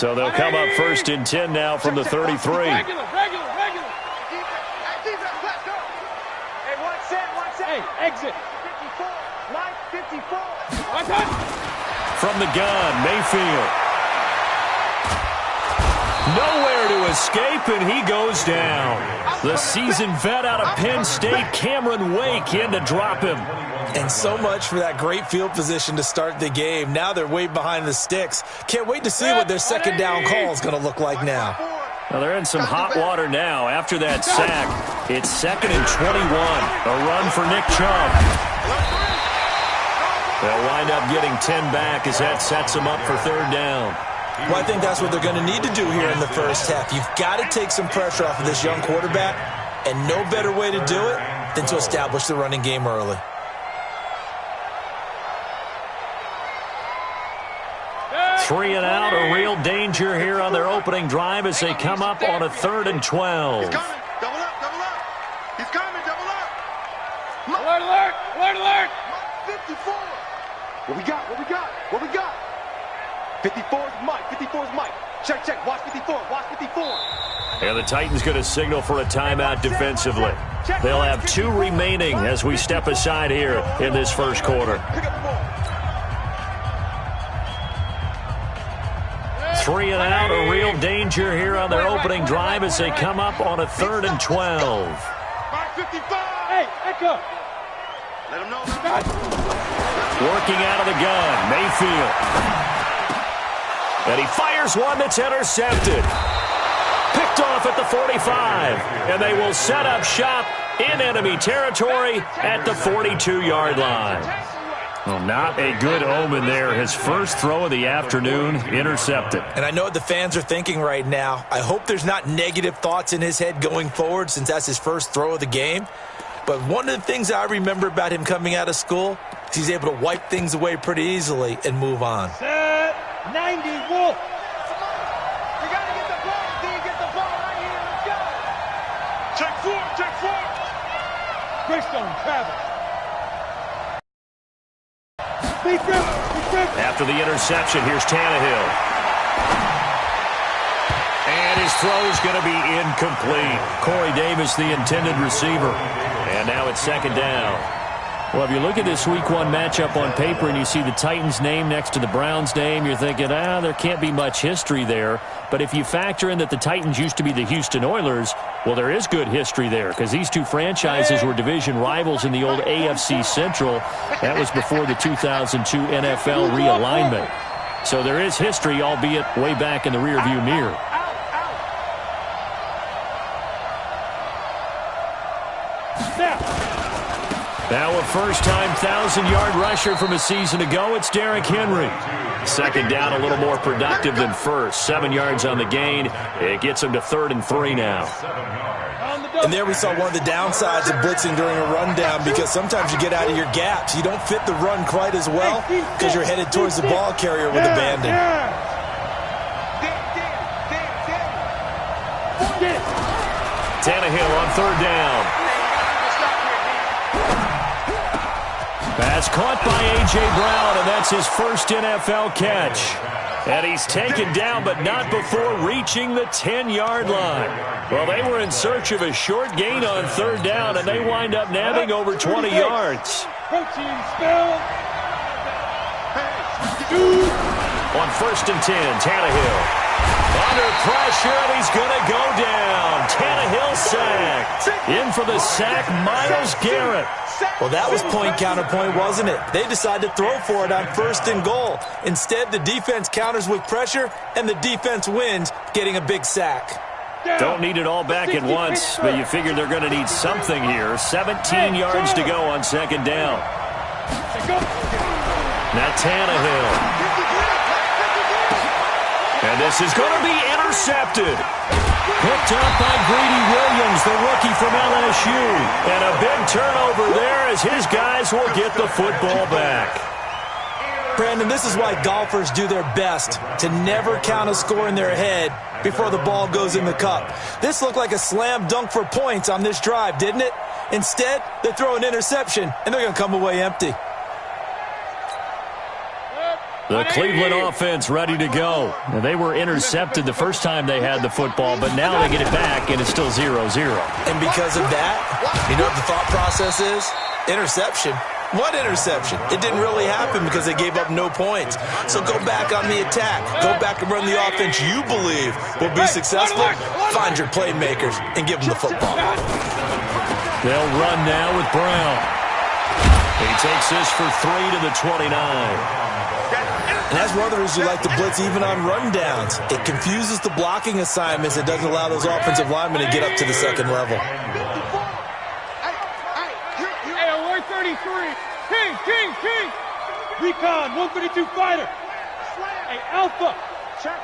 So they'll come up 1st and 10 now from the 33. Regular. Hey, one set. Hey, exit. 54. Line 54. From the gun, Mayfield. Nowhere to escape, and he goes down. The seasoned vet out of Penn State, Cameron Wake, in to drop him. And so much for that great field position to start the game. Now they're way behind the sticks. Can't wait to see what their second down call is going to look like now. Well, they're in some hot water now after that sack. It's 2nd and 21. A run for Nick Chubb. They'll wind up getting 10 back as that sets them up for 3rd down. Well, I think that's what they're going to need to do here in the first half. You've got to take some pressure off of this young quarterback, and no better way to do it than to establish the running game early. Three and out, a real danger here on their opening drive as they come up on a 3rd and 12. He's coming. Double up. He's coming. Double up. Alert. 54. What we got? 54's Mike. Check. Watch 54. And the Titans going to signal for a timeout defensively. They'll have 2 remaining as we step aside here in this first quarter. 3 and out, a real danger here on their opening drive as they come up on a 3rd and 12. Mark 55. Hey, echo. Let him know. Working out of the gun, Mayfield. And he fires one that's intercepted. Picked off at the 45. And they will set up shop in enemy territory at the 42-yard line. Well, not a good omen there. His first throw of the afternoon, intercepted. And I know what the fans are thinking right now. I hope there's not negative thoughts in his head going forward since that's his first throw of the game. But one of the things I remember about him coming out of school is he's able to wipe things away pretty easily and move on. Set 90, Wolf. You got to get the ball. D, get the ball right here. Let's go. Check 4. Greystone, Travis. After the interception, here's Tannehill. And his throw's going to be incomplete. Corey Davis, the intended receiver. And now it's 2nd down. Well, if you look at this Week 1 matchup on paper and you see the Titans' name next to the Browns' name, you're thinking, there can't be much history there. But if you factor in that the Titans used to be the Houston Oilers, well, there is good history there because these two franchises were division rivals in the old AFC Central. That was before the 2002 NFL realignment. So there is history, albeit way back in the rearview mirror. Now a first-time 1,000-yard rusher from a season ago, it's Derrick Henry. 2nd down, a little more productive than first. 7 yards on the gain. It gets him to 3rd and 3 now. And there we saw one of the downsides of blitzing during a rundown because sometimes you get out of your gaps. You don't fit the run quite as well because you're headed towards the ball carrier with abandon. Tannehill on 3rd down. Pass caught by A.J. Brown, and that's his first NFL catch. And he's taken down, but not before reaching the 10-yard line. Well, they were in search of a short gain on 3rd down, and they wind up nabbing over 20 yards. Protein spill. On 1st and 10, Tannehill. Under pressure, and he's going to go down. Tannehill sacked. In for the sack, Myles Garrett. Well, that was point counterpoint, wasn't it? They decided to throw for it on 1st and goal. Instead, the defense counters with pressure, and the defense wins, getting a big sack. Don't need it all back at once, but you figure they're going to need something here. 17 yards to go on 2nd down. Now Tannehill. And this is going to be intercepted. Picked up by Greedy Williams, the rookie from LSU. And a big turnover there as his guys will get the football back. Brandon, this is why golfers do their best to never count a score in their head before the ball goes in the cup. This looked like a slam dunk for points on this drive, didn't it? Instead, they throw an interception, and they're going to come away empty. The Cleveland offense ready to go. Now, they were intercepted the first time they had the football, but now they get it back, and it's still 0-0. And because of that, you know what the thought process is? Interception. What interception? It didn't really happen because they gave up no points. So go back on the attack. Go back and run the offense you believe will be successful. Find your playmakers and give them the football. They'll run now with Brown. He takes this for 3 to the 29. And that's one of the reasons we like to blitz even on rundowns. It confuses the blocking assignments. It doesn't allow those offensive linemen to get up to the second level. King. Recon, 132 fighter. Hey, Alpha. Check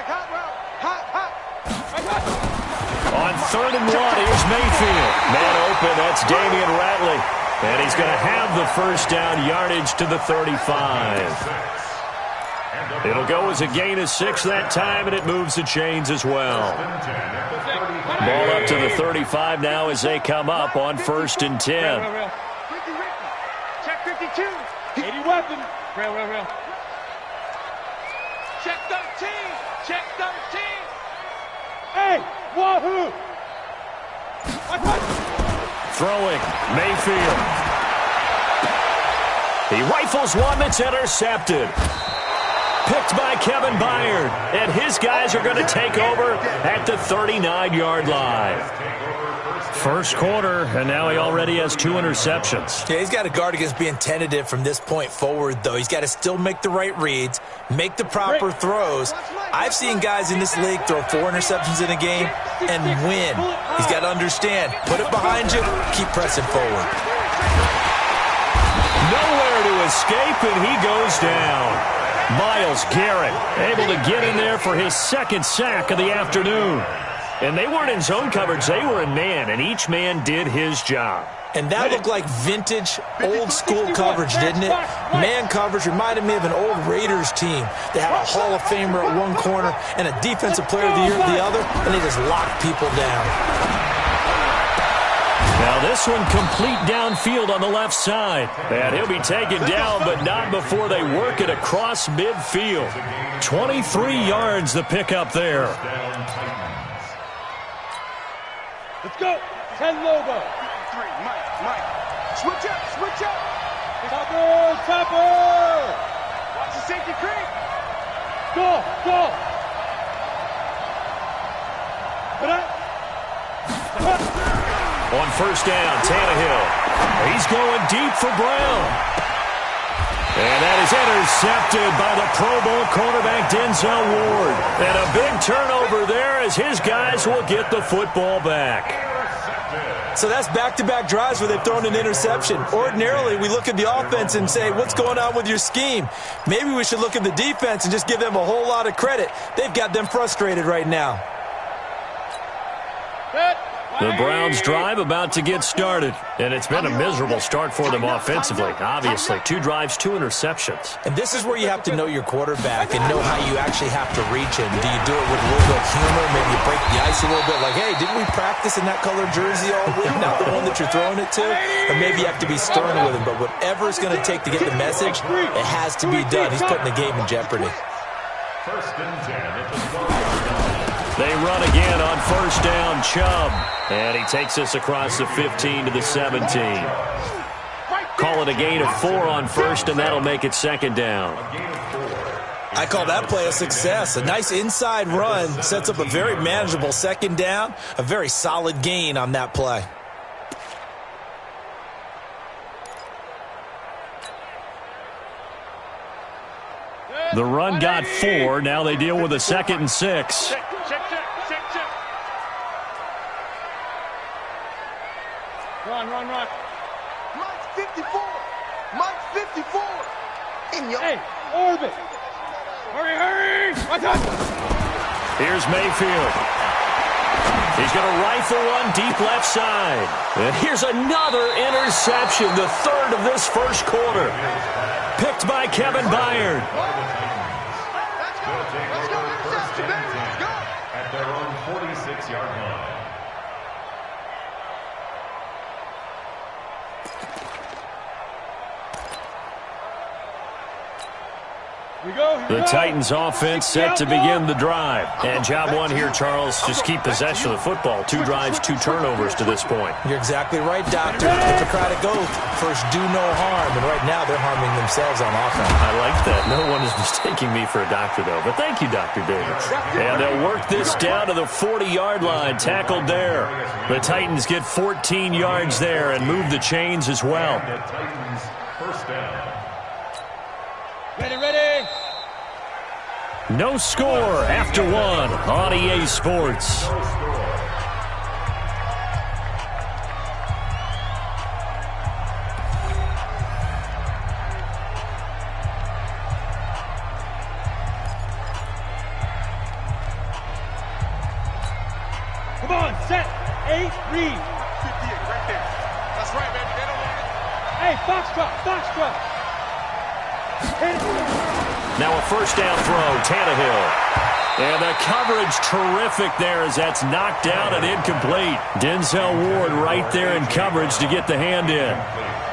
hot route. Hot. On 3rd and 1, here's Mayfield. Man open, that's Damian Ratley. And he's going to have the first down, yardage to the 35. It'll go as a gain of 6 that time, and it moves the chains as well. Ball up to the 35 now as they come up on 1st and 10. Check 52. 80 weapon. Real. Check 13. Check 13. Hey, wahoo. Throwing, Mayfield. He rifles one that's intercepted. Picked by Kevin Byard. And his guys are going to take over at the 39-yard line. First quarter, and now he already has 2 interceptions. Yeah, he's got to guard against being tentative from this point forward, though. He's got to still make the right reads, make the proper throws. I've seen guys in this league throw 4 interceptions in a game and win. He's got to understand, put it behind you, keep pressing forward. Nowhere to escape, and he goes down. Myles Garrett able to get in there for his 2nd sack of the afternoon. And they weren't in zone coverage, they were in man, and each man did his job. And that looked like vintage, old-school coverage, didn't it? Man coverage reminded me of an old Raiders team. They had a Hall of Famer at one corner and a Defensive Player of the Year at the other, and they just locked people down. Now this one complete downfield on the left side. And he'll be taken down, but not before they work it across midfield. 23 yards the pickup there. Let's go. 10 Lobo. 3, Mike. Switch up. Topper. Watch the safety creep. Go. Put up. On 1st down, Tannehill. He's going deep for Brown. And that is intercepted by the Pro Bowl cornerback Denzel Ward. And a big turnover there as his guys will get the football back. So that's back-to-back drives where they've thrown an interception. Ordinarily, we look at the offense and say, what's going on with your scheme? Maybe we should look at the defense and just give them a whole lot of credit. They've got them frustrated right now. The Browns drive about to get started. And it's been a miserable start for them offensively. Obviously, 2 drives, 2 interceptions. And this is where you have to know your quarterback and know how you actually have to reach him. Do you do it with a little bit of humor? Maybe you break the ice a little bit like, hey, didn't we practice in that color jersey all week? Not the one that you're throwing it to? Or maybe you have to be stern with him. But whatever it's going to take to get the message, it has to be done. He's putting the game in jeopardy. 1st and 10. They run again on 1st down, Chubb. And he takes us across the 15 to the 17. Call it a gain of 4 on 1st, and that'll make it 2nd down. I call that play a success. A nice inside run sets up a very manageable 2nd down. A very solid gain on that play. The run got 4. Now they deal with a 2nd and 6. Check. Run. Mike 54. Hey, orbit. Hurry. Here's Mayfield. He's going to rifle one deep left side. And here's another interception, the 3rd of this first quarter. Picked by Kevin Byard. Let's go. Interception, baby. Let's go. At their own 46-yard line. The Titans offense set to begin the drive. And job one here, Charles, just keep possession of the football. 2 drives, 2 turnovers to this point. You're exactly right, Doctor. Hippocratic oath. First, do no harm. And right now, they're harming themselves on offense. I like that. No one is mistaking me for a doctor, though. But thank you, Dr. Davis. And they'll work this down to the 40-yard line. Tackled there. The Titans get 14 yards there and move the chains as well. The Titans first down. Ready, ready. No score after 1 on EA Sports. Come on, set. 8, read. 58 right there. That's right, baby. They don't want it. Hey, foxtrot, foxtrot. Hit it. Now a first down throw, Tannehill. And the coverage terrific there as that's knocked down and incomplete. Denzel Ward right there in coverage to get the hand in.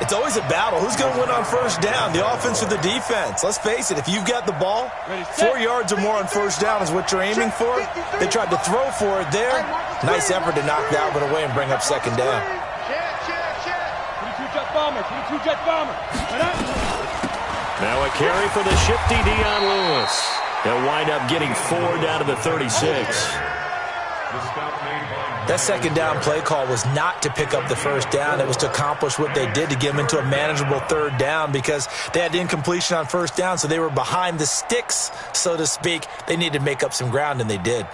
It's always a battle. Who's going to win on first down, the offense or the defense? Let's face it, if you've got the ball, 4 yards or more on first down is what you're aiming for. They tried to throw for it there. Nice effort to knock that one away and bring up second down. Check. 22 jet bomber, 22 jet bomber. Right up. Now a carry for the shifty Dion Lewis. He'll wind up getting 4 down to the 36. That second down play call was not to pick up the first down. It was to accomplish what they did to get them into a manageable third down because they had incompletion on first down, so they were behind the sticks, so to speak. They needed to make up some ground, and they did.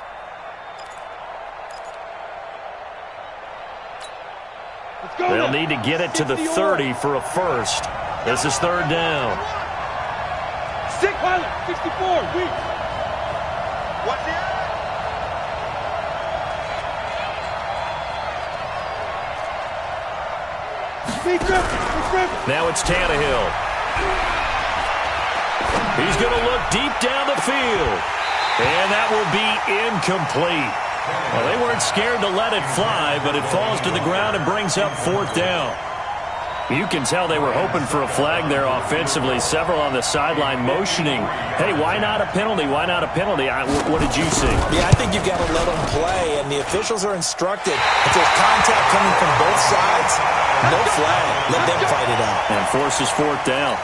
They'll need to get it to the 30 for a first. This is third down. Stick pilot, 64, weak. What's it? Now it's Tannehill. He's going to look deep down the field. And that will be incomplete. Well, they weren't scared to let it fly, but it falls to the ground and brings up fourth down. You can tell they were hoping for a flag there offensively. Several on the sideline motioning, hey, why not a penalty? Why not a penalty? What did you see? Yeah, I think you've got to let them play, and the officials are instructed. If there's contact coming from both sides, no flag. Let them fight it out. And forces fourth down.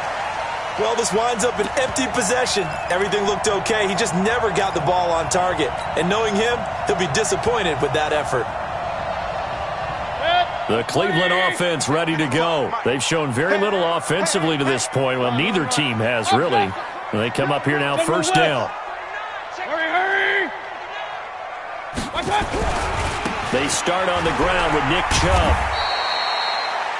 Well, this winds up an empty possession. Everything looked okay. He just never got the ball on target. And knowing him, he'll be disappointed with that effort. The Cleveland offense ready to go. They've shown very little offensively to this point. Well, neither team has, really. They come up here now, first down. Hurry! They start on the ground with Nick Chubb.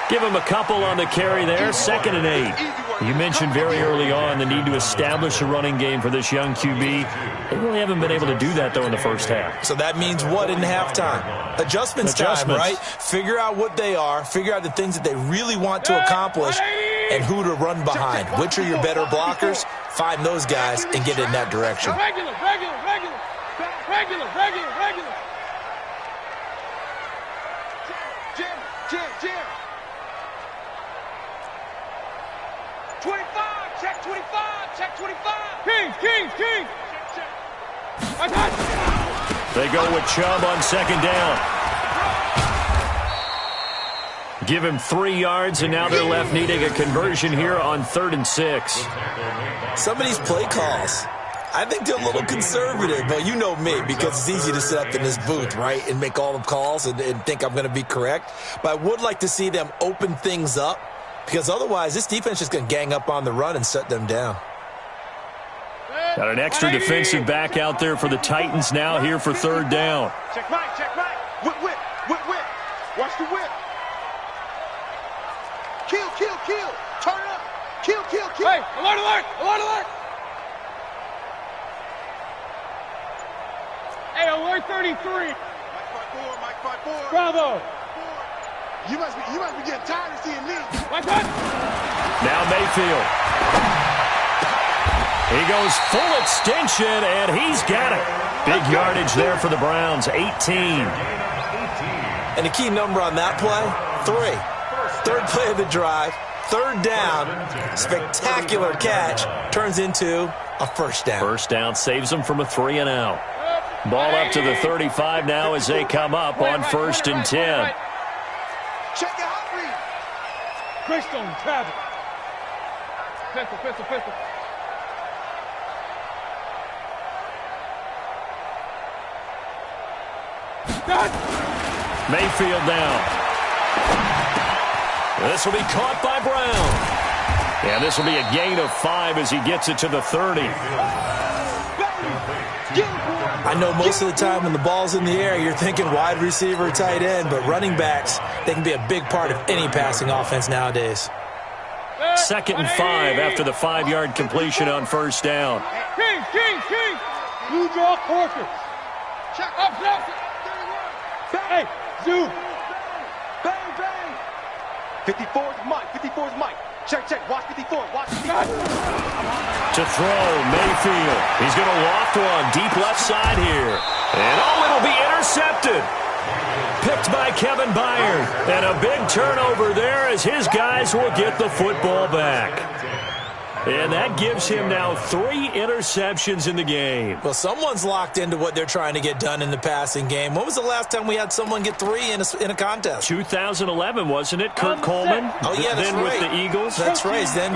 Give him a couple on the carry there, 2nd and 8. You mentioned very early on the need to establish a running game for this young QB. They really haven't been able to do that, though, in the first half. So that means what in halftime? Adjustments time, right? Figure out what they are, figure out the things that they really want to accomplish, and who to run behind. Which are your better blockers? Find those guys and get in that direction. Regular. Jim. 25, check 25. King. They go with Chubb on second down. Give him 3 yards, and now they're left needing a conversion here on 3rd and 6. Some of these play calls, I think they're a little conservative, but you know me, because it's easy to sit up in this booth, right, and make all the calls and think I'm going to be correct. But I would like to see them open things up, because otherwise this defense is just going to gang up on the run and shut them down. Got an extra defensive back out there for the Titans now here for third down. Check right. Whip. Watch the whip. Kill. Turn it up. Kill. Hey, alert. Hey, alert 33. Mike 5-4. Bravo. You must be getting tired of seeing me. Watch out. Now Mayfield. He goes full extension, and he's got it. Big yardage there for the Browns, 18. And the key number on that play, 3. Third play of the drive, third down, spectacular catch, turns into a first down. First down saves them from a 3-and-out. Ball up to the 35 now as they come up on 1st and 10. Check it out, read. Greystone, travel. Pistol, pistol, pistol. Mayfield down. This will be caught by Brown. And this will be a gain of 5 as he gets it to the 30. I know most of the time when the ball's in the air, you're thinking wide receiver, tight end, but running backs, they can be a big part of any passing offense nowadays. 2nd and 5 after the 5-yard completion on 1st down. King. Blue draw courses. Check. Up, left. Hey, zoom. Bang, bang. 54 is Mike. 54 is Mike. Check. Watch 54. Watch 54. To throw, Mayfield. He's going to loft one deep left side here. And it'll be intercepted. Picked by Kevin Byard. And a big turnover there as his guys will get the football back. And that gives him now 3 interceptions in the game. Well, someone's locked into what they're trying to get done in the passing game. When was the last time we had someone get 3 in a contest? 2011, wasn't it? Kurt Coleman? Oh, yeah, that's then right. with the Eagles? That's right. Then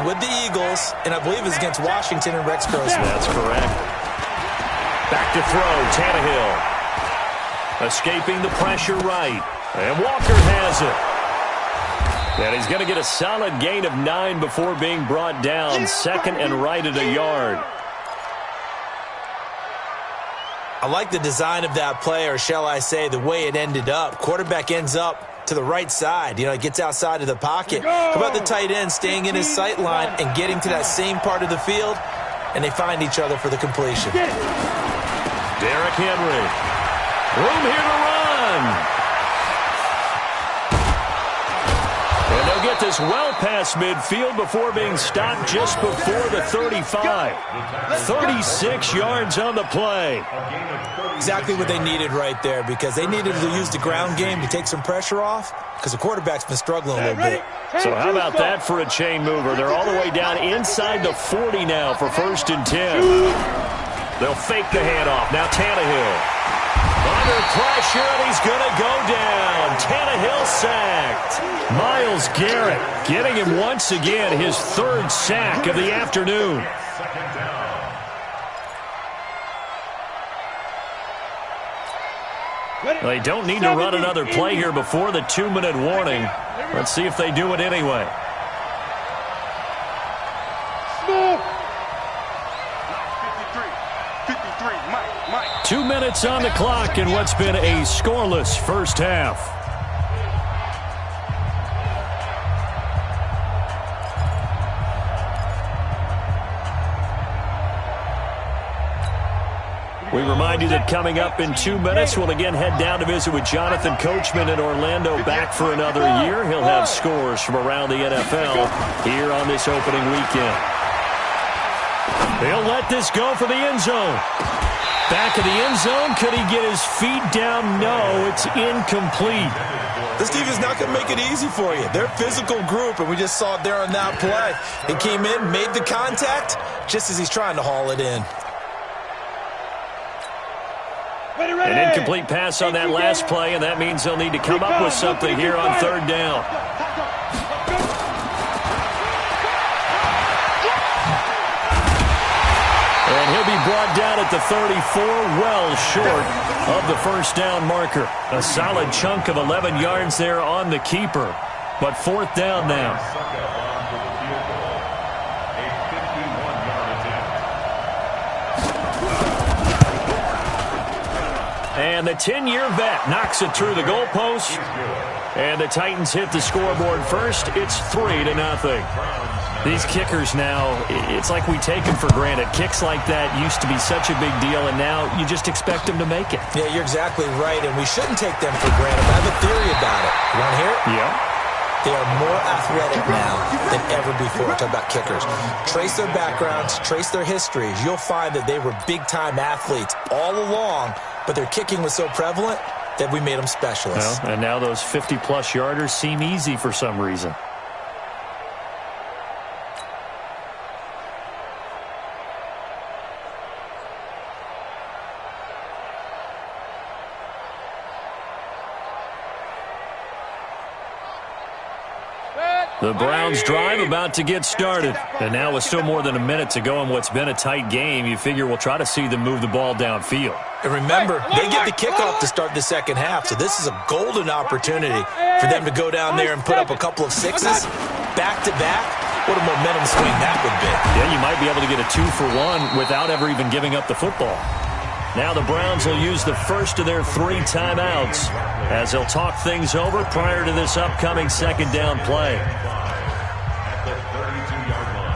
with the Eagles, and I believe it's against Washington and Rex Grossman. That's correct. Back to throw, Tannehill. Escaping the pressure right. And Walker has it. And he's going to get a solid gain of 9 before being brought down. 2nd and right at a yard. I like the design of that play, or shall I say the way it ended up. Quarterback ends up to the right side. It gets outside of the pocket. How about the tight end staying in his sight line and getting to that same part of the field, and they find each other for the completion. Derrick Henry. Room here to run. And they'll get this well past midfield before being stopped just before the 35. 36 yards on the play. Exactly what they needed right there, because they needed to use the ground game to take some pressure off, because the quarterback's been struggling a little bit. So how about that for a chain mover? They're all the way down inside the 40 now for 1st and 10. They'll fake the handoff. Now Tannehill. Under pressure, and he's going to go down. Tannehill sacked. Myles Garrett getting him once again his 3rd sack of the afternoon. They don't need to run another play here before the 2-minute warning. Let's see if they do it anyway. 53, Mike. 2 minutes on the clock in what's been a scoreless first half. We remind you that coming up in 2 minutes, we'll again head down to visit with Jonathan Coachman in Orlando, back for another year. He'll have scores from around the NFL here on this opening weekend. He'll let this go for the end zone. Back of the end zone. Could he get his feet down? No, it's incomplete. This defense is not going to make it easy for you. They're a physical group, and we just saw it there on that play. He came in, made the contact, just as he's trying to haul it in. An incomplete pass on that last play, and that means they'll need to come up with something here on 3rd down. And he'll be brought down at the 34, well short of the 1st down marker. A solid chunk of 11 yards there on the keeper, but 4th down now. And the 10-year vet knocks it through the goalpost. And the Titans hit the scoreboard first. It's 3-0. These kickers now, it's like we take them for granted. Kicks like that used to be such a big deal, and now you just expect them to make it. Yeah, you're exactly right, and we shouldn't take them for granted. I have a theory about it. You want to hear it? Yeah. They are more athletic now than ever before. Talk about kickers. Trace their backgrounds, trace their histories. You'll find that they were big-time athletes all along, but their kicking was so prevalent that we made them specialists. Well, and now those 50-plus yarders seem easy for some reason. The Browns drive about to get started. And now with still more than a minute to go in what's been a tight game, you figure we'll try to see them move the ball downfield. And remember, they get the kickoff to start the second half, so this is a golden opportunity for them to go down there and put up a couple of sixes back-to-back. What a momentum swing that would be. Yeah, you might be able to get a 2-for-1 without ever even giving up the football. Now the Browns will use the first of their 3 timeouts as they'll talk things over prior to this upcoming second down play. At the 32-yard line.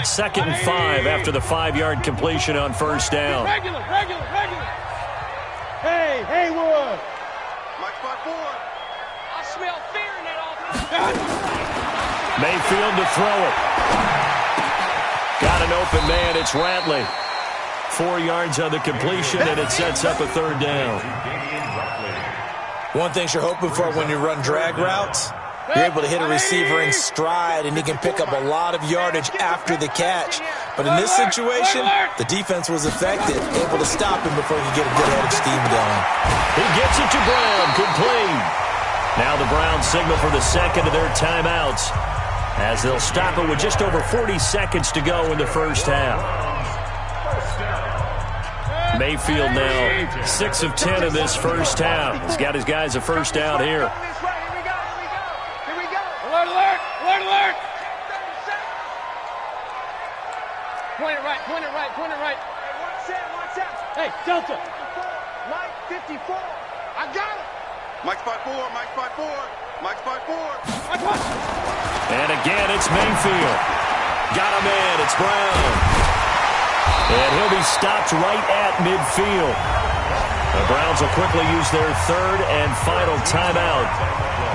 Second and 5 after the 5-yard completion on first down. Regular. Hey, Haywood. Mike spot forward. I smell fear in that offense. Mayfield to throw it. Got an open man. It's Ratley. 4 yards on the completion, and it sets up a third down. One thing you're hoping for when you run drag routes, you're able to hit a receiver in stride, and he can pick up a lot of yardage after the catch. But in this situation, the defense was effective, able to stop him before he could get a good head of steam going. He gets it to Brown, complete. Now the Browns signal for the second of their timeouts as they'll stop it with just over 40 seconds to go in the first half. Mayfield now 6 of 10 in this first half. He's got his guys a first down here. Alert. Point it right. One set. Hey, Delta. Mike 54. I got it. Mike spot forward. And again, it's Mayfield. Got him in. It's Brown. And he'll be stopped right at midfield. The Browns will quickly use their third and final timeout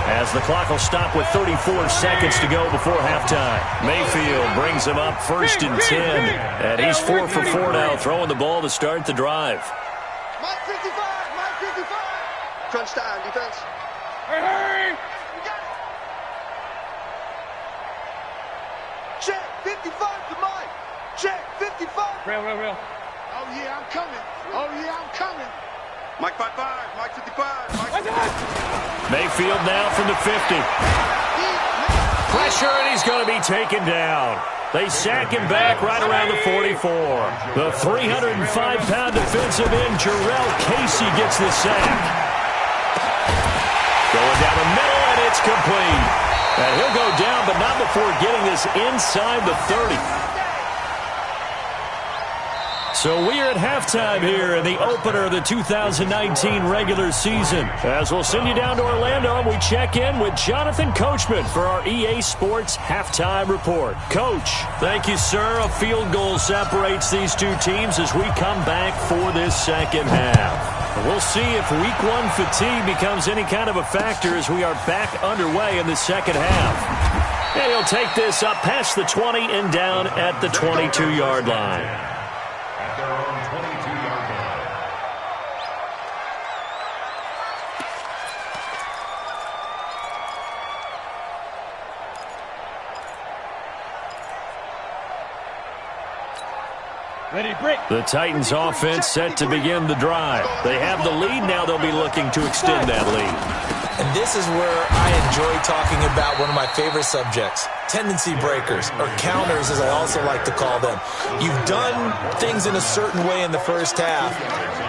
as the clock will stop with 34 seconds to go before halftime. Mayfield brings him up first and 10. And he's 4 for 4 now, throwing the ball to start the drive. Mike 55. Crunch time, defense. Hey. We got it. Check 55 to Mike. Check 55. Real. Oh, yeah, I'm coming. Mike 55. Mike 55. Mayfield now from the 50. Pressure, and he's going to be taken down. They sack him back right around the 44. The 305-pound defensive end, Jarrell Casey, gets the sack. Going down the middle, and it's complete. And he'll go down, but not before getting this inside the 30. So we are at halftime here in the opener of the 2019 regular season. As we'll send you down to Orlando, and we check in with Jonathan Coachman for our EA Sports Halftime Report. Coach, thank you, sir. A field goal separates these two teams as we come back for this second half. We'll see if week 1 fatigue becomes any kind of a factor as we are back underway in the second half. And he'll take this up past the 20 and down at the 22-yard line. At their own 22-yard line. Ready, break. The Titans offense set to begin the drive. They have the lead. Now they'll be looking to extend that lead. And this is where I enjoy talking about one of my favorite subjects, tendency breakers, or counters as I also like to call them. You've done things in a certain way in the first half,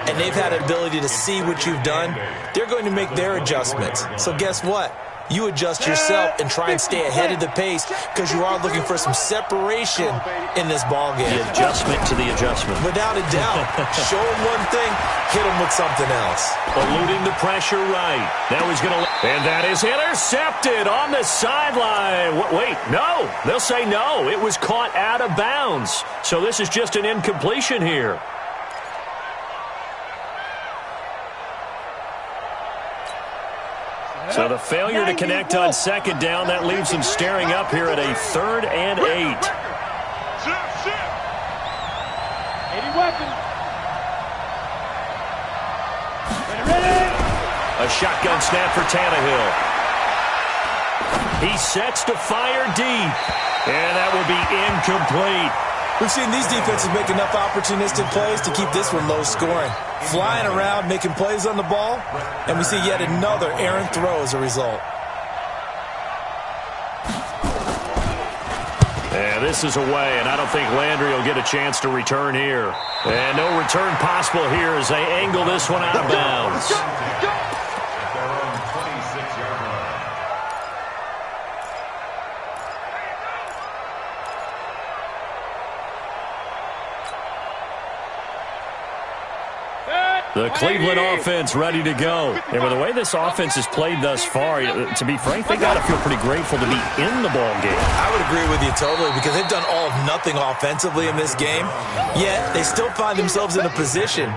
and they've had an ability to see what you've done. They're going to make their adjustments. So guess what? You adjust yourself and try and stay ahead of the pace because you are looking for some separation in this ballgame. The adjustment to the adjustment. Without a doubt. Show him one thing, hit him with something else. Eluding the pressure right. Now he's going to... And that is intercepted on the sideline. Wait, no. They'll say no. It was caught out of bounds. So this is just an incompletion here. So the failure to connect on second down, that leaves them staring up here at a 3rd and 8. 80 weapons. Ready. A shotgun snap for Tannehill. He sets to fire deep. And that will be incomplete. We've seen these defenses make enough opportunistic plays to keep this one low scoring. Flying around, making plays on the ball, and we see yet another errant throw as a result. And this is away, and I don't think Landry will get a chance to return here. And no return possible here as they angle this one out of bounds. At their own 26-yard line. The Cleveland offense ready to go. And with the way this offense has played thus far, to be frank, they got to feel pretty grateful to be in the ball game. I would agree with you totally because they've done all of nothing offensively in this game, yet they still find themselves in a position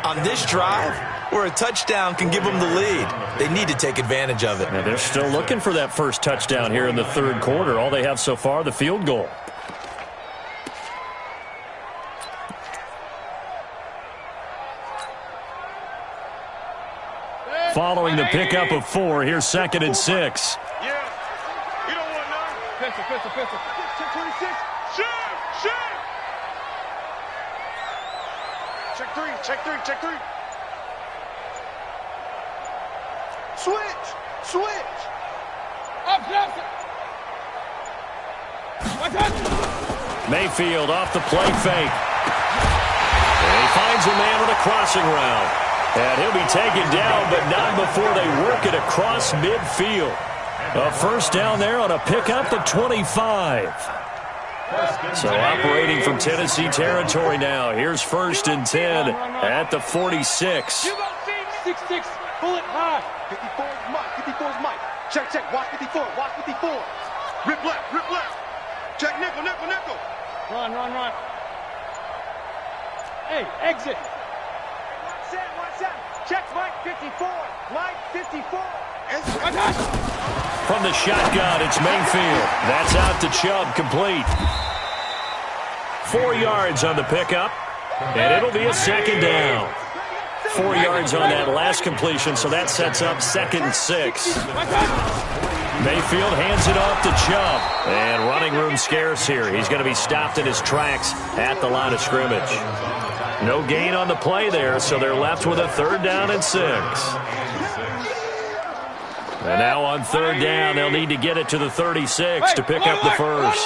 on this drive where a touchdown can give them the lead. They need to take advantage of it. And they're still looking for that first touchdown here in the third quarter. All they have so far, the field goal. Following the pickup of 4, here's 2nd and 6. Yeah. You don't want none. Pistol. Check 26. Shoot. Check 3. Switch. Up. Mayfield off the play fake. And he finds a man with a crossing route. And he'll be taken down, but not before they work it across midfield. A first down there on a pickup of 25. So operating from Tennessee territory now. Here's 1st and 10 at the 46. 6-6. Pull it high. 54's Mike. Check. Watch 54. Rip left. Check nickel. Run. Hey, exit. Watch out. Check Mike 54. From the shotgun, it's Mayfield. That's out to Chubb, complete. 4 yards on the pickup, and it'll be a 2nd down. 4 yards on that last completion, so that sets up 2nd and 6. Mayfield hands it off to Chubb, and running room scarce here. He's going to be stopped in his tracks at the line of scrimmage. No gain on the play there, so they're left with a 3rd down and 6. And now on 3rd down, they'll need to get it to the 36 to pick up the first.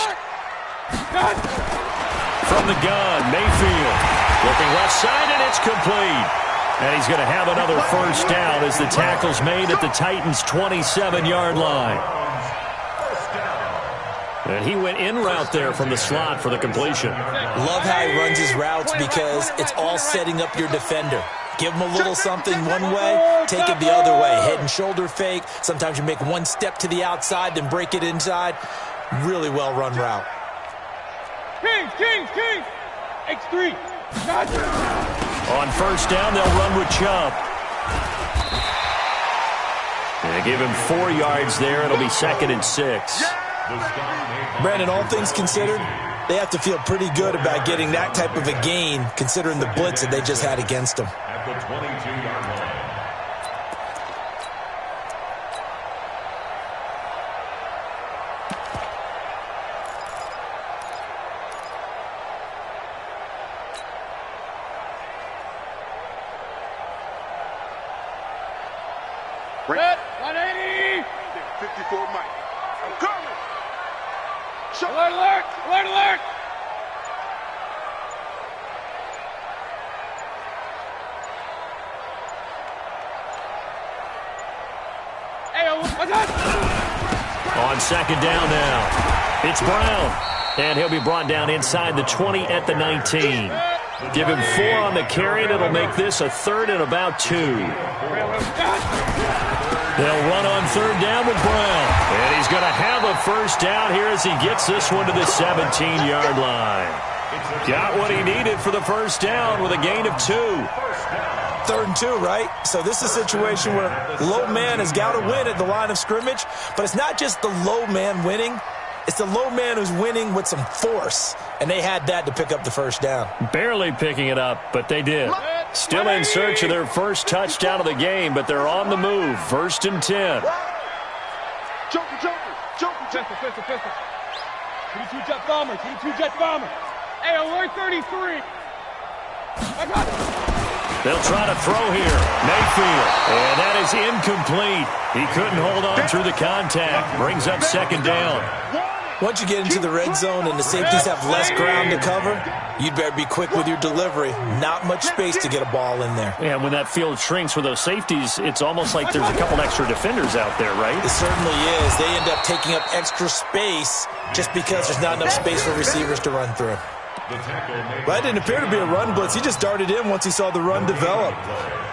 From the gun, Mayfield looking left side, and it's complete. And he's going to have another first down as the tackle's made at the Titans' 27-yard line. And he went in route there from the slot for the completion. Love how he runs his routes because it's all setting up your defender. Give him a little something one way, take it the other way. Head and shoulder fake. Sometimes you make one step to the outside, then break it inside. Really well-run route. Kings. X3. On first down, they'll run with Chubb. And they give him 4 yards there. It'll be 2nd and 6. Brandon, all things considered, they have to feel pretty good about getting that type of a gain considering the blitz that they just had against them. At the 22-yard line. Red, 180. 54 Mike. I'm coming. Alert. Hey, On 2nd down now, it's Brown. And he'll be brought down inside the 20 at the 19. Give him 4 on the carry, and it'll make this a 3rd and about 2. They'll run on 3rd down with Brown. And he's going to have a first down here as he gets this one to the 17-yard line. Got what he needed for the first down with a gain of 2. 3rd and 2, right? So this is a situation where low man has got to win at the line of scrimmage, but it's not just the low man winning. It's the low man who's winning with some force, and they had that to pick up the first down. Barely picking it up, but they did. Still in search of their first touchdown of the game, but they're on the move. 1st and 10. Joker, Joker, Joker, Pistol, pistol, pistol. 22 jet bomber, 22 jet bomber. Hey, alert 33. I got it. They'll try to throw here. Mayfield. And that is incomplete. He couldn't hold on through the contact. Brings up second down. Once you get into the red zone and the safeties have less ground to cover, you'd better be quick with your delivery. Not much space to get a ball in there. Yeah, when that field shrinks with those safeties, it's almost like there's a couple extra defenders out there, right? It certainly is. They end up taking up extra space just because there's not enough space for receivers to run through. That didn't appear to be a run blitz. He just darted in once he saw the run develop.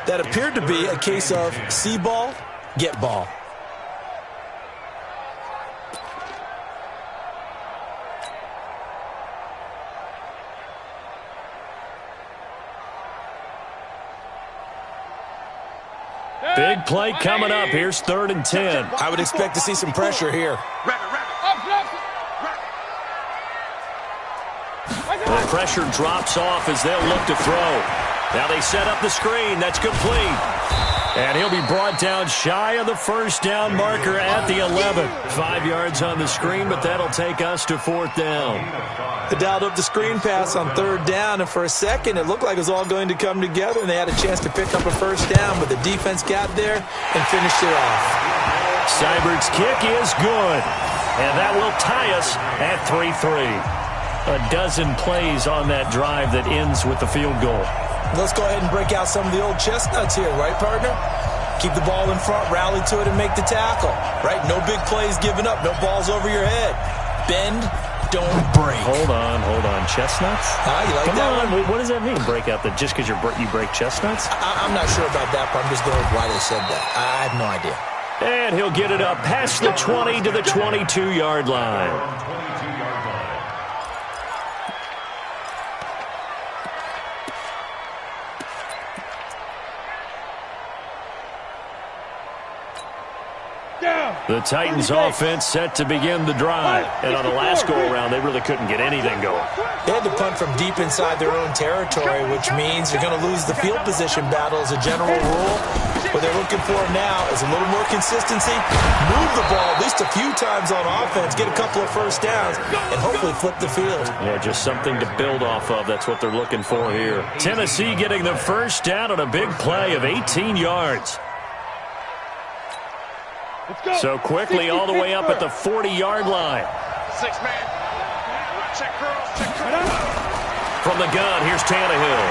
That appeared to be a case of see ball, get ball. Big play coming up. Here's 3rd and 10. I would expect to see some pressure here. The pressure drops off as they'll look to throw. Now they set up the screen. That's complete. And he'll be brought down shy of the first down marker at the 11. 5 yards on the screen, but that'll take us to 4th down. They dialed up the screen pass on 3rd down, and for a second it looked like it was all going to come together, and they had a chance to pick up a first down, but the defense got there and finished it off. Seibert's kick is good, and that will tie us at 3-3. A dozen plays on that drive that ends with the field goal. Let's go ahead and break out some of the old chestnuts here, right, partner? Keep the ball in front, rally to it, and make the tackle, right? No big plays given up, no balls over your head. Bend, don't break. Hold on. Chestnuts? You like Come that on. one? What does that mean, break out? Just because you break chestnuts? I'm not sure about that, but I'm just going with why they said that. I have no idea. And he'll get it up past the 20 to the 22-yard line. The Titans offense set to begin the drive. And on the last go-around, they really couldn't get anything going. They had to punt from deep inside their own territory, which means you're going to lose the field position battle as a general rule. What they're looking for now is a little more consistency, move the ball at least a few times on offense, get a couple of first downs, and hopefully flip the field. Yeah, just something to build off of. That's what they're looking for here. Tennessee getting the first down on a big play of 18 yards. So quickly all the way up at the 40-yard line. 6-man. Check curls, check curls. From the gun, here's Tannehill.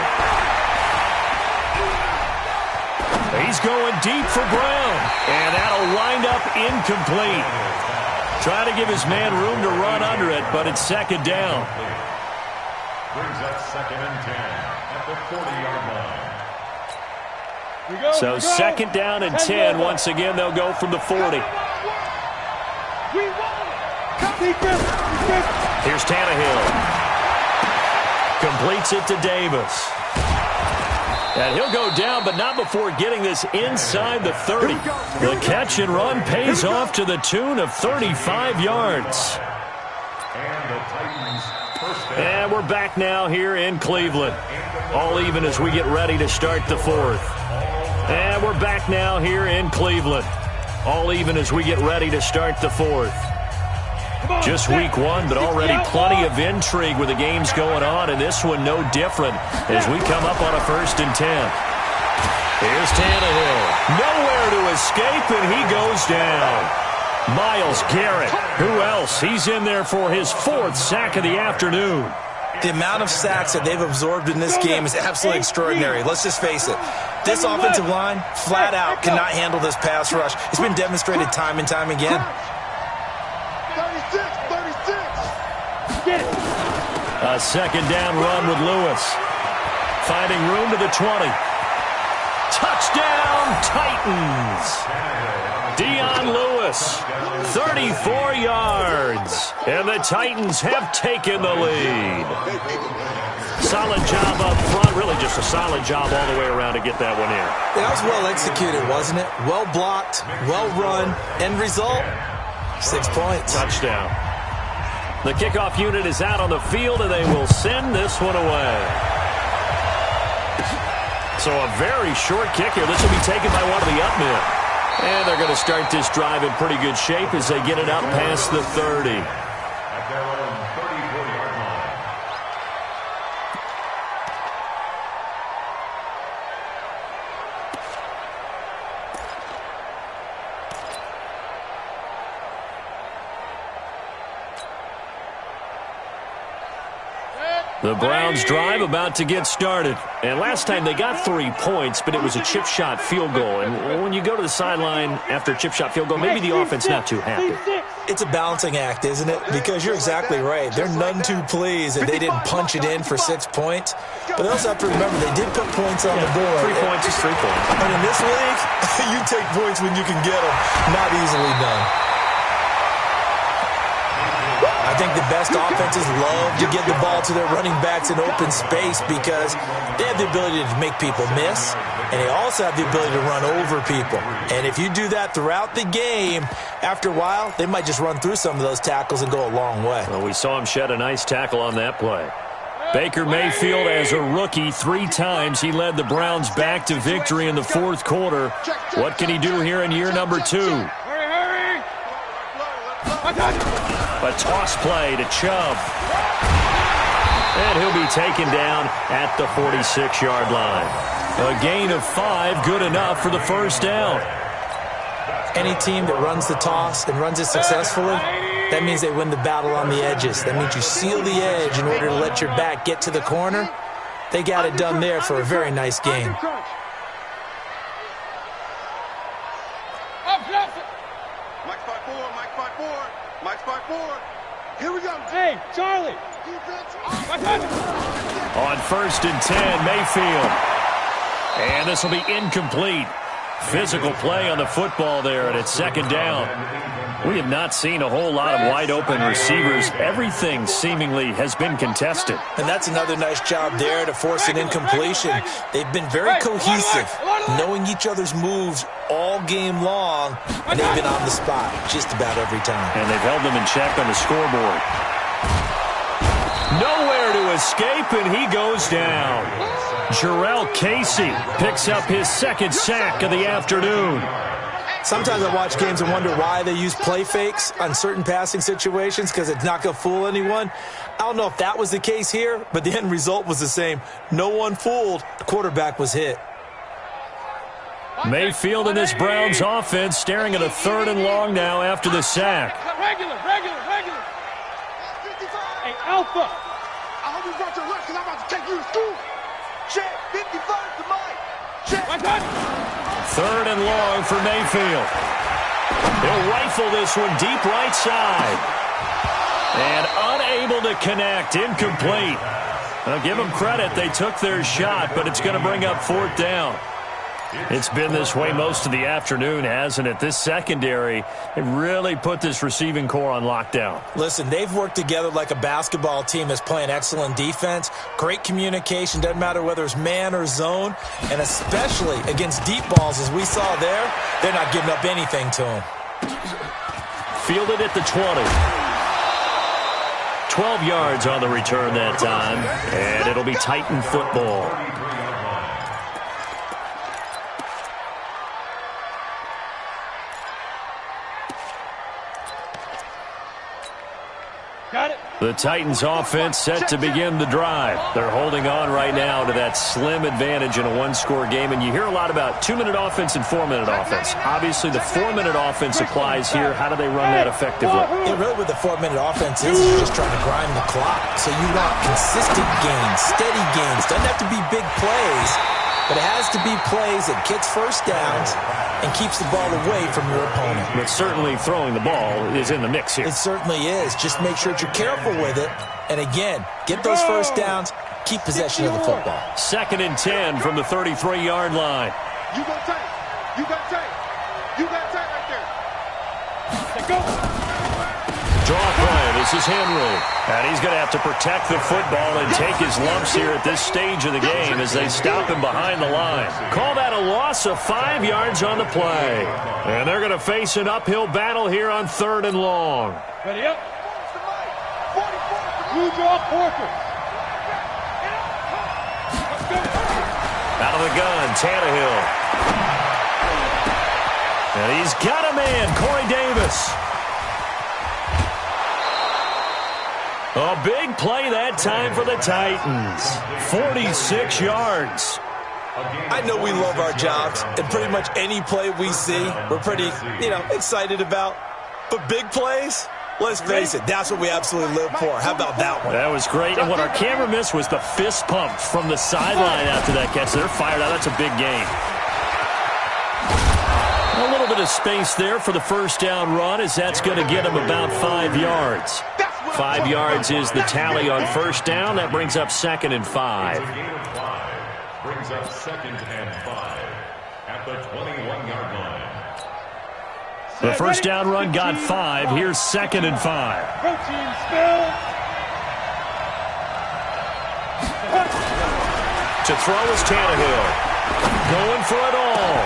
He's going deep for Brown. And that'll wind up incomplete. Try to give his man room to run under it, but it's 2nd down. Brings up 2nd and 10 at the 40-yard line. So 2nd down and 10. Once again, they'll go from the 40. Here's Tannehill. Completes it to Davis. And he'll go down, but not before getting this inside the 30. The catch and run pays off to the tune of 35 yards. And we're back now here in Cleveland. All even as we get ready to start the 4th. And we're back now here in Cleveland. All even as we get ready to start the 4th. Just week 1, but already plenty of intrigue with the games going on, and this one no different as we come up on a 1st and 10. Here's Tannehill. Nowhere to escape, and he goes down. Myles Garrett. Who else? He's in there for his 4th sack of the afternoon. The amount of sacks that they've absorbed in this game is absolutely extraordinary. Let's just face it. This offensive line, flat out, cannot handle this pass rush. It's been demonstrated time and time again. 36. A 2nd down run with Lewis. Finding room to the 20. Touchdown, Titans. Dion Lewis, 34 yards. And the Titans have taken the lead. Solid job up front. Really just a solid job all the way around to get that one in. That was well executed, wasn't it? Well blocked, well run. End result, 6 points. Touchdown. The kickoff unit is out on the field, and they will send this one away. So a very short kick here. This will be taken by one of the up men. And they're going to start this drive in pretty good shape as they get it out past the 30. At their own 34-yard line. The Browns drive about to get started. And last time they got 3 points, but it was a chip shot field goal. And when you go to the sideline after a chip shot field goal, maybe the offense not too happy. It's a balancing act, isn't it? Because you're exactly right. They're none too pleased that they didn't punch it in for 6 points. But they also have to remember they did put points on the board. 3 points is 3 points. And in this league, you take points when you can get them. Not easily done. I think the best offenses love to get the ball to their running backs in open space because they have the ability to make people miss, and they also have the ability to run over people. And if you do that throughout the game, after a while, they might just run through some of those tackles and go a long way. Well, we saw him shed a nice tackle on that play. Baker Mayfield, as a rookie, 3 times he led the Browns back to victory in the fourth quarter. What can he do here in year number 2? Hurry! A toss play to Chubb. And he'll be taken down at the 46-yard line. A gain of 5, good enough for the first down. Any team that runs the toss and runs it successfully, that means they win the battle on the edges. That means you seal the edge in order to let your back get to the corner. They got it done there for a very nice game. Mike 5-4, Mike 5-4, Mike 5-4. Here we go. Hey, Charlie. On 1st and 10, Mayfield. And this will be incomplete. Physical play on the football there, and it's 2nd down. We have not seen a whole lot of wide-open receivers. Everything seemingly has been contested. And that's another nice job there to force an incompletion. They've been very cohesive, knowing each other's moves all game long, and they've been on the spot just about every time. And they've held them in check on the scoreboard. Nowhere to escape, and he goes down. Jarrell Casey picks up his 2nd sack of the afternoon. Sometimes I watch games and wonder why they use play fakes on certain passing situations because it's not going to fool anyone. I don't know if that was the case here, but the end result was the same. No one fooled. The quarterback was hit. Mayfield and this Browns offense staring at a 3rd and long now after the sack. Regular. Hey, Alpha. I hope you brought your lunch because I'm about to take you to school. Check, 55 to Mike. Check. 3rd and long for Mayfield. He'll rifle this one deep right side. And unable to connect, incomplete. Now give them credit, they took their shot, but it's going to bring up 4th down. It's been this way most of the afternoon, hasn't it? This secondary, it really put this receiving core on lockdown. Listen, they've worked together like a basketball team that's playing excellent defense. Great communication, doesn't matter whether it's man or zone. And especially against deep balls, as we saw there, they're not giving up anything to them. Fielded at the 20. 12 yards on the return that time, and it'll be Titan football. Got it. The Titans offense set to begin the drive. They're holding on right now to that slim advantage in a 1-score game, and you hear a lot about 2-minute offense and 4-minute offense. Obviously, the 4-minute offense applies here. How do they run that effectively? Yeah, really what the 4-minute offense is just trying to grind the clock. So you want consistent gains, steady gains. Doesn't have to be big plays, but it has to be plays that gets first downs and keeps the ball away from your opponent. But certainly throwing the ball is in the mix here. It certainly is. Just make sure that you're careful with it. And again, get those first downs, keep possession of the football. 2nd and 10 from the 33-yard line. You got tight. You got tight. You got tight right there. Let's go. Draw play. This is Henry. And he's going to have to protect the football and take his lumps here at this stage of the game as they stop him behind the line. Call that a loss of 5 yards on the play. And they're going to face an uphill battle here on 3rd and long. Ready up. You draw Porter. Let's go. Out of the gun, Tannehill. And he's got a man, Corey Davis. A big play that time for the Titans. 46 yards. I know we love our jobs, and pretty much any play we see, we're pretty, excited about. But big plays, let's face it, that's what we absolutely live for. How about that one? That was great. And what our camera missed was the fist pump from the sideline after that catch. They're fired out. That's a big gain. A little bit of space there for the first down run, as that's going to get him about 5 yards. 5 yards is the tally on first down. That brings up 2nd and 5. Brings up 2nd and 5 at the 21-yard line. The first down run got 5. Here's 2nd and 5. Protein spill. To throw is Tannehill. Going for it all.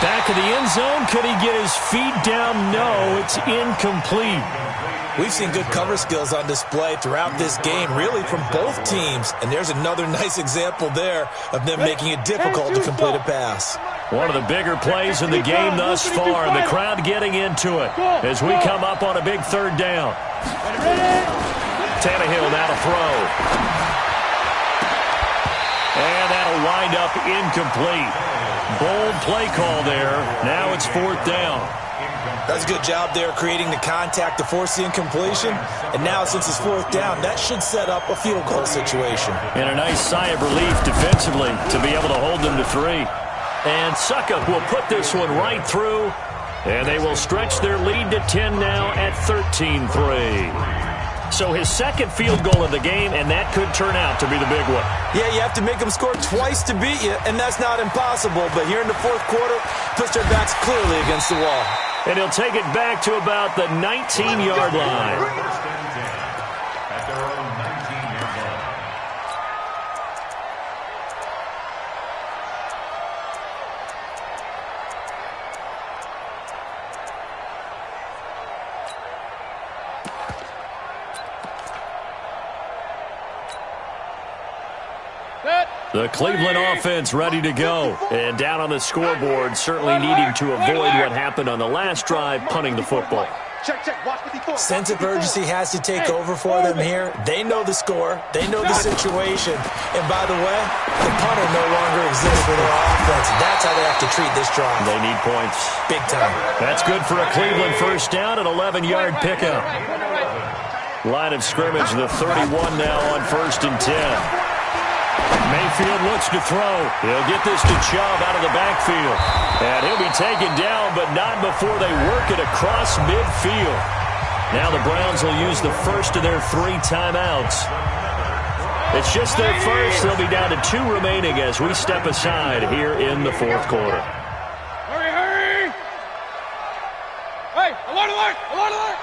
Back of the end zone. Could he get his feet down? No, it's incomplete. We've seen good cover skills on display throughout this game, really from both teams. And there's another nice example there of them making it difficult to complete a pass. One of the bigger plays in the game thus far, and the crowd getting into it as we come up on a big 3rd down. Tannehill now to throw. And that'll wind up incomplete. Bold play call there. Now it's 4th down. That's a good job there creating the contact to force the incompletion. And now since it's 4th down, that should set up a field goal situation. And a nice sigh of relief defensively to be able to hold them to 3. And Succop will put this one right through. And they will stretch their lead to 10 now at 13-3. So his 2nd field goal of the game, and that could turn out to be the big one. Yeah, you have to make them score twice to beat you, and that's not impossible. But here in the 4th quarter, puts their backs clearly against the wall. And he'll take it back to about the 19-yard line. First and 10 at their own 19-yard line. The Cleveland offense ready to go. And down on the scoreboard, certainly needing to avoid what happened on the last drive, punting the football. Sense of urgency has to take over for them here. They know the score. They know the situation. And by the way, the punter no longer exists for their offense. That's how they have to treat this drive. They need points. Big time. That's good for a Cleveland first down, an 11-yard pickup. Line of scrimmage, the 31 now on 1st and 10. Mayfield looks to throw. He'll get this to Chubb out of the backfield. And he'll be taken down, but not before they work it across midfield. Now the Browns will use the first of their 3 timeouts. It's just their first. They'll be down to 2 remaining as we step aside here in the 4th quarter. Hurry, hurry! Hey, alert, alert, alert, alert!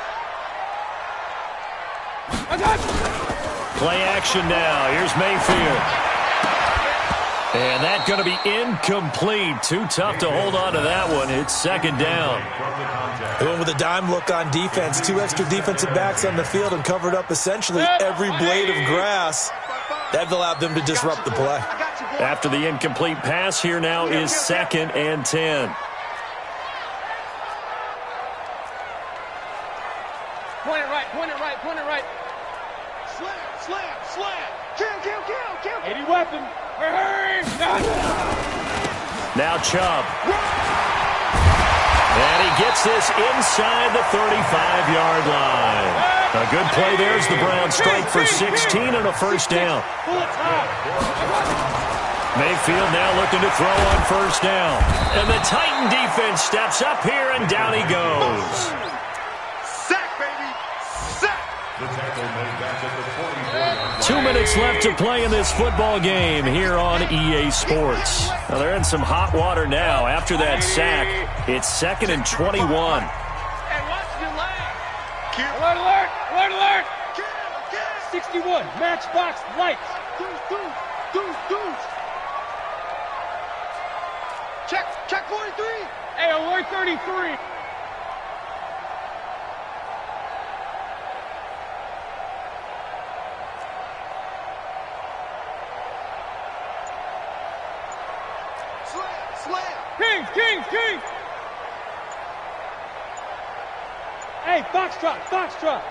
Play action now. Here's Mayfield. And that's going to be incomplete. Too tough to hold on to that one. It's 2nd down. Going with a dime look on defense. 2 extra defensive backs on the field and covered up essentially every blade of grass. That allowed them to disrupt the play. After the incomplete pass, here now is 2nd and 10. Point it right, point it right, point it right. Slam, slam, slam. Kill, kill, kill, kill. 80 weapon. Hurry! Now Chubb. And he gets this inside the 35-yard line. A good play there as the Browns strike for 16 and a first down. Mayfield now looking to throw on first down. And the Titan defense steps up here, and down he goes. Sack, baby. Sack. The tackle made back at the 44-yard line. 2 minutes left to play in this football game here on EA Sports. Now they're in some hot water now. After that sack, it's 2nd and 21. Hey, watch your leg. Alert, alert, alert, alert! Kill, kill. 61, matchbox lights. Deuce, deuce, deuce, deuce. Check 43. Hey, alert 33. Slam, slam. Kings, Kings, Kings! Hey, foxtrot, foxtrot.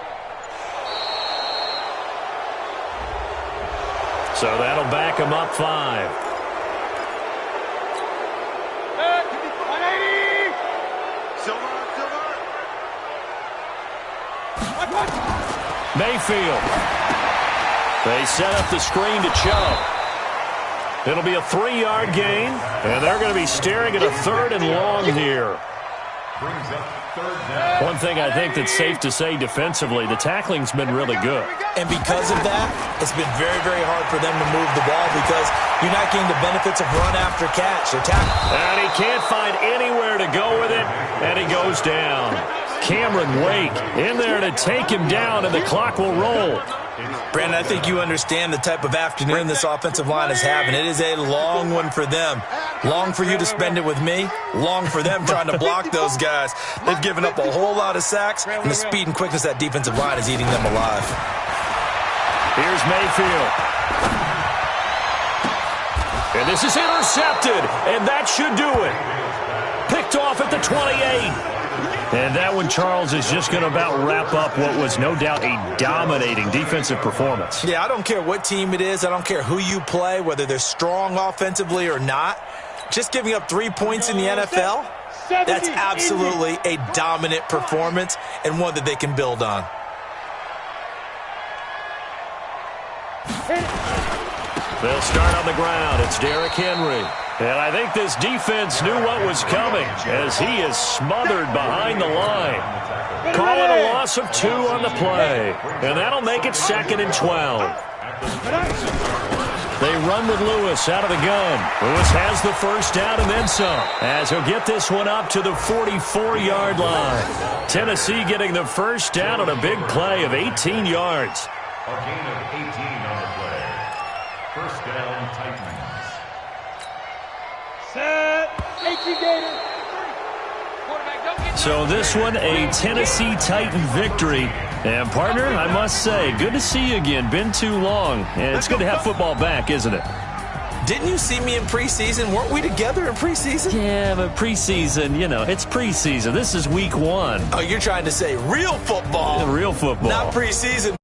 So that'll back him up 5. 180. Mayfield. They set up the screen to Chubb. It'll be a 3-yard gain, and they're going to be staring at a 3rd and long here. Brings up third down. One thing I think that's safe to say defensively, the tackling's been really good. And because of that, it's been very, very hard for them to move the ball because you're not getting the benefits of run after catch. And he can't find anywhere to go with it, and he goes down. Cameron Wake in there to take him down, and the clock will roll. Brandon, I think you understand the type of afternoon this offensive line is having. It is a long one for them. Long for you to spend it with me. Long for them trying to block those guys. They've given up a whole lot of sacks, and the speed and quickness of that defensive line is eating them alive. Here's Mayfield. And this is intercepted, and that should do it. Picked off at the 28. And that one, Charles, is just going to about wrap up what was no doubt a dominating defensive performance. Yeah, I don't care what team it is. I don't care who you play, whether they're strong offensively or not. Just giving up 3 points in the NFL, that's absolutely a dominant performance and one that they can build on. They'll start on the ground. It's Derrick Henry. And I think this defense knew what was coming as he is smothered behind the line. Calling a loss of 2 on the play. And that'll make it 2nd and 12. They run with Lewis out of the gun. Lewis has the first down and then some, as he'll get this one up to the 44-yard line. Tennessee getting the first down on a big play of 18 yards. A gain of 18 on the play. First down, Titans. Set. 18 Gator. So this one, a Tennessee Titan victory. And, partner, I must say, good to see you again. Been too long. And it's good to have football back, isn't it? Didn't you see me in preseason? Weren't we together in preseason? Yeah, but preseason, you know, it's preseason. This is week 1. Oh, you're trying to say real football. Real football. Not preseason.